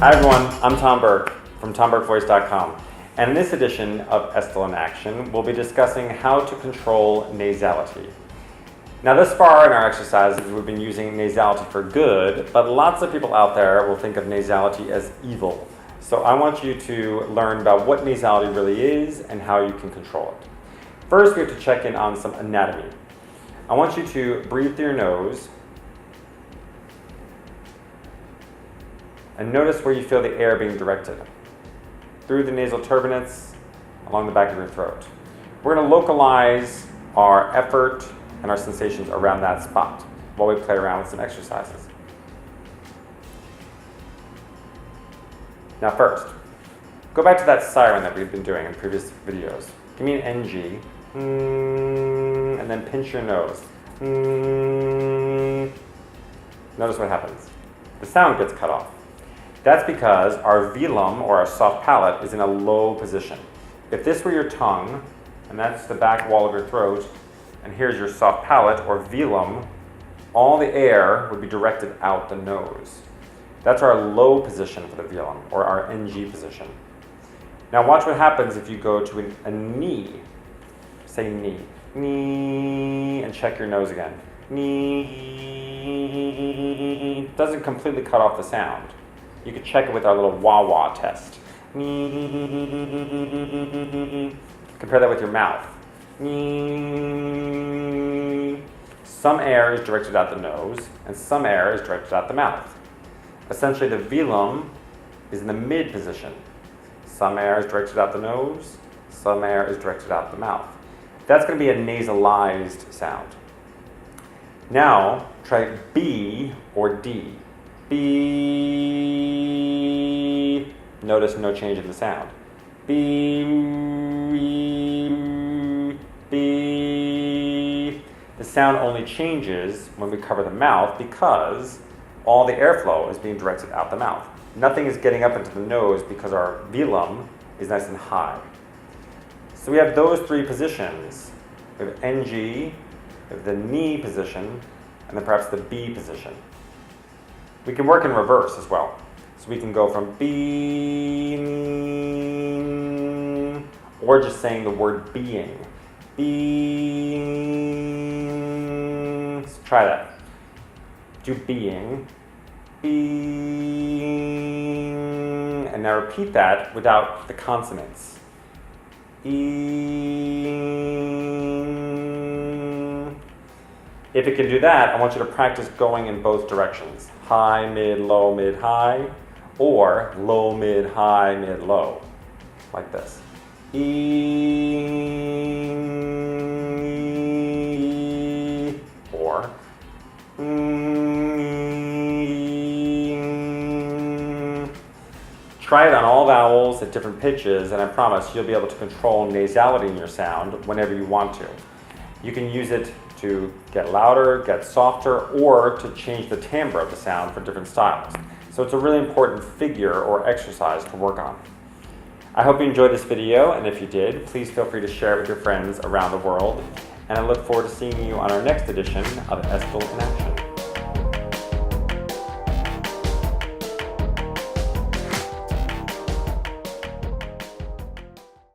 Hi everyone, I'm Tom Burke from TomBurkeVoice.com, and in this edition of Estill in Action, we'll be discussing how to control nasality. Now thus far in our exercises, we've been using nasality for good, but lots of people out there will think of nasality as evil. So I want you to learn about what nasality really is and how you can control it. First, we have to check in on some anatomy. I want you to breathe through your nose and notice where you feel the air being directed. Through the nasal turbinates, along the back of your throat. We're going to localize our effort and our sensations around that spot while we play around with some exercises. Now first, go back to that siren that we've been doing in previous videos. Give me an NG, and then pinch your nose. Notice what happens. The sound gets cut off. That's because our velum, or our soft palate, is in a low position. If this were your tongue, and that's the back wall of your throat, and here's your soft palate, or velum, all the air would be directed out the nose. That's our low position for the velum, or our NG position. Now watch what happens if you go to a knee. Say knee. Knee, and check your nose again. Knee. Doesn't completely cut off the sound. You can check it with our little wah-wah test. Compare that with your mouth. Some air is directed out the nose, and some air is directed out the mouth. Essentially, the velum is in the mid position. Some air is directed out the nose, some air is directed out the mouth. That's going to be a nasalized sound. Now, try B or D. B. Notice no change in the sound. B. B. The sound only changes when we cover the mouth because all the airflow is being directed out the mouth. Nothing is getting up into the nose because our velum is nice and high. So we have those three positions. We have NG, we have the knee position, and then perhaps the B position. We can work in reverse as well. So we can go from B, or just saying the word being. Being. So try that. Do being. Being. And now repeat that without the consonants. If it can do that, I want you to practice going in both directions. High, mid, high, or low, mid, high, mid, low. Like this. Or try it on all vowels at different pitches, and I promise you'll be able to control nasality in your sound whenever you want to. You can use it to get louder, get softer, or to change the timbre of the sound for different styles. So it's a really important figure or exercise to work on. I hope you enjoyed this video, and if you did, please feel free to share it with your friends around the world. And I look forward to seeing you on our next edition of Estill in Action.